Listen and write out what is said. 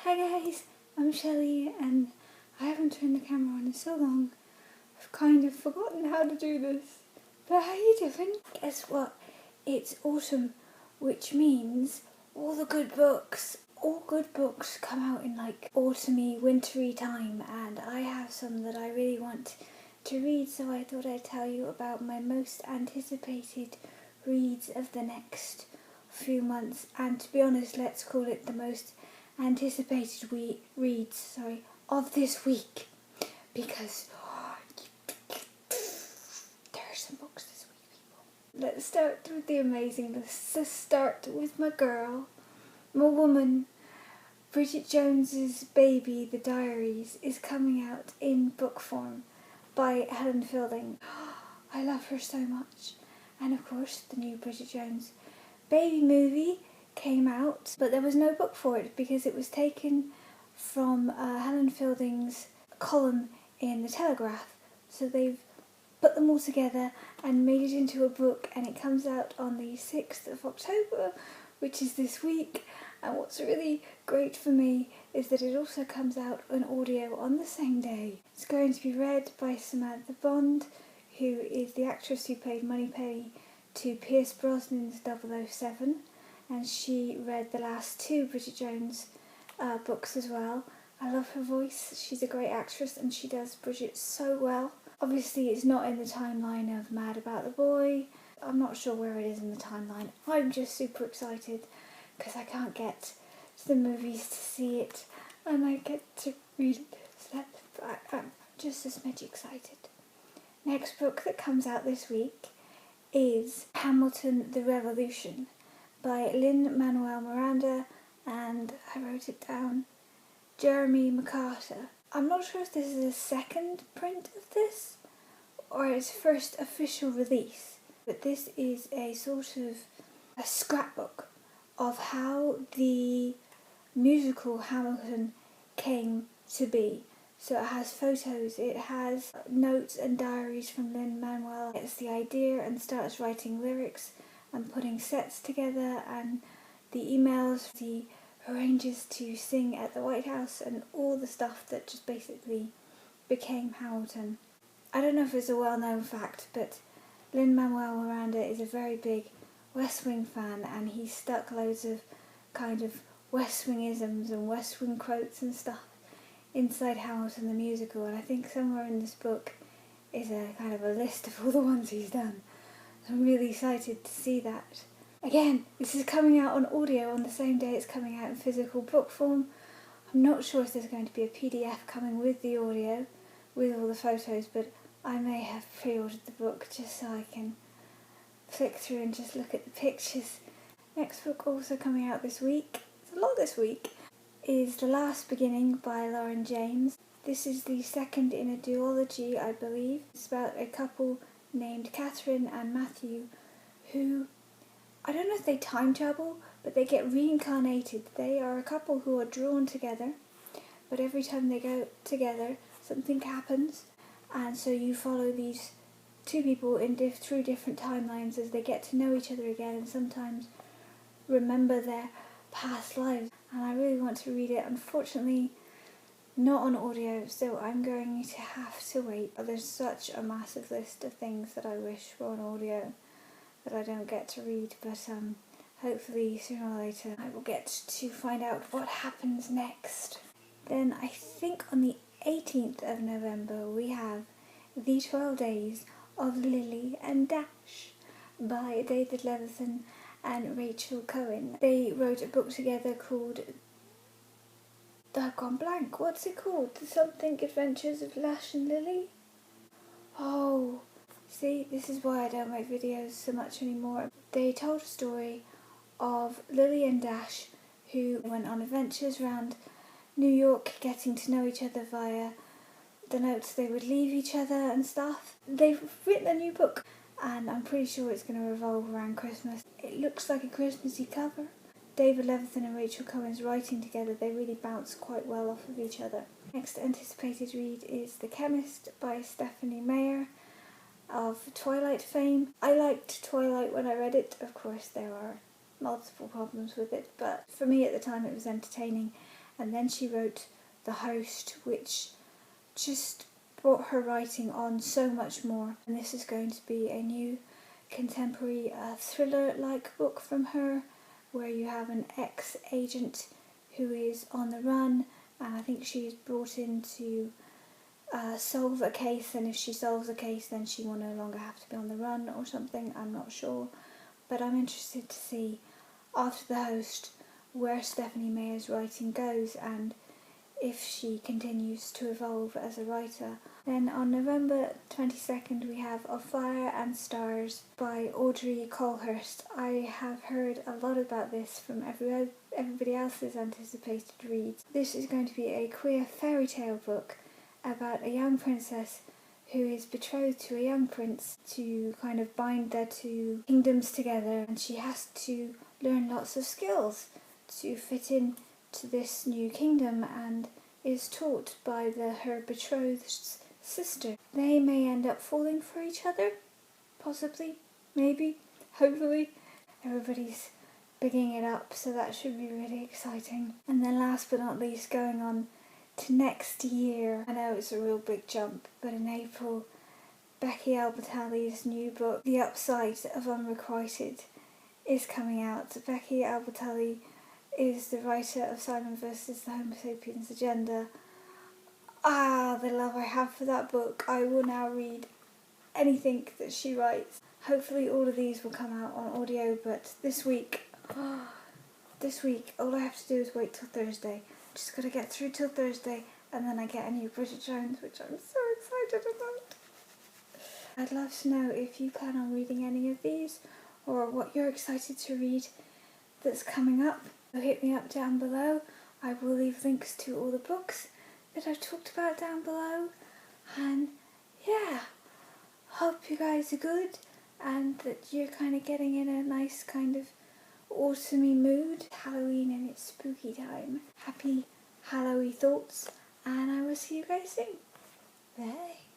Hi guys, I'm Shelley and I haven't turned the camera on in so long. I've kind of forgotten how to do this. But how you doing? Guess what? It's autumn, which means all good books come out in like autumny, wintry time, and I have some that I really want to read, so I thought I'd tell you about my most anticipated reads of the next few months, and to be honest, let's call it the most anticipated reads of this week, because there are some books this week, people. Let's start with the amazing list. Let's start with my girl, my woman. Bridget Jones's Baby, The Diaries, is coming out in book form by Helen Fielding. I love her so much. And of course, the new Bridget Jones Baby movie came out, but there was no book for it because it was taken from Helen Fielding's column in The Telegraph. So they've put them all together and made it into a book, and it comes out on the 6th of October, which is this week. And what's really great for me is that it also comes out on audio on the same day. It's going to be read by Samantha Bond, who is the actress who played Moneypenny to Pierce Brosnan's 007, and she read the last two Bridget Jones books as well. I love her voice. She's a great actress and she does Bridget so well. Obviously it's not in the timeline of Mad About the Boy. I'm not sure where it is in the timeline. I'm just super excited because I can't get to the movies to see it and I get to read it. So I'm just a smidge excited. Next book that comes out this week is Hamilton the Revolution by Lin-Manuel Miranda and, I wrote it down, Jeremy McCarter. I'm not sure if this is a second print of this or its first official release, but this is a sort of a scrapbook of how the musical Hamilton came to be. So it has photos, it has notes and diaries from Lin-Manuel. Gets the idea and starts writing lyrics and putting sets together, and the emails he arranges to sing at the White House and all the stuff that just basically became Hamilton. I don't know if it's a well-known fact, but Lin-Manuel Miranda is a very big West Wing fan, and he stuck loads of kind of West Wing-isms and West Wing quotes and stuff inside Hamilton the musical, and I think somewhere in this book is a kind of a list of all the ones he's done. So I'm really excited to see that. Again, this is coming out on audio on the same day it's coming out in physical book form. I'm not sure if there's going to be a PDF coming with the audio, with all the photos, but I may have pre-ordered the book just so I can flick through and just look at the pictures. Next book also coming out this week, it's a lot this week, is The Last Beginning by Lauren James. This is the second in a duology, I believe. It's about a couple named Catherine and Matthew who, I don't know if they time travel, but they get reincarnated. They are a couple who are drawn together, but every time they go together, something happens, and so you follow these two people through different timelines as they get to know each other again and sometimes remember their past lives. And I really want to read it. Unfortunately, not on audio, so I'm going to have to wait. There's such a massive list of things that I wish were on audio that I don't get to read, but hopefully sooner or later I will get to find out what happens next. Then I think on the 18th of November we have The 12 Days of Lily and Dash by David Levithan and Rachel Cohen. They wrote a book together called, I've gone blank, what's it called? Something Adventures of Lash and Lily? Oh, see, this is why I don't make videos so much anymore. They told a story of Lily and Dash who went on adventures around New York, getting to know each other via the notes they would leave each other and stuff. They've written a new book and I'm pretty sure it's going to revolve around Christmas. It looks like a Christmassy cover. David Levithan and Rachel Cohen's writing together, they really bounce quite well off of each other. Next anticipated read is The Chemist by Stephanie Meyer of Twilight fame. I liked Twilight when I read it. Of course there are multiple problems with it, but for me at the time it was entertaining and then she wrote The Host, which just brought her writing on so much more. And this is going to be a new contemporary thriller-like book from her, where you have an ex-agent who is on the run, and I think she's brought in to solve a case, and if she solves a case then she will no longer have to be on the run or something, I'm not sure. But I'm interested to see, after The Host, where Stephanie Meyer's writing goes and if she continues to evolve as a writer. Then on November 22nd we have Of Fire and Stars by Audrey Colhurst. I have heard a lot about this from everybody else's anticipated reads. This is going to be a queer fairy tale book about a young princess who is betrothed to a young prince to kind of bind their two kingdoms together, and she has to learn lots of skills to fit in to this new kingdom, and is taught by her betrothed's sister. They may end up falling for each other, possibly, maybe, hopefully. Everybody's bigging it up, so that should be really exciting. And then last but not least, going on to next year. I know it's a real big jump, but in April, Becky Albertalli's new book, The Upside of Unrequited, is coming out. Becky Albertalli is the writer of Simon vs. the Homo Sapiens Agenda. The love I have for that book. I will now read anything that she writes. Hopefully all of these will come out on audio, but this week, all I have to do is wait till Thursday. Just gotta get through till Thursday, and then I get a new Bridget Jones, which I'm so excited about. I'd love to know if you plan on reading any of these, or what you're excited to read that's coming up. So hit me up down below. I will leave links to all the books that I've talked about down below. And yeah, hope you guys are good and that you're kind of getting in a nice kind of autumny mood. Halloween and it's spooky time. Happy Hallowy thoughts, and I will see you guys soon. Bye.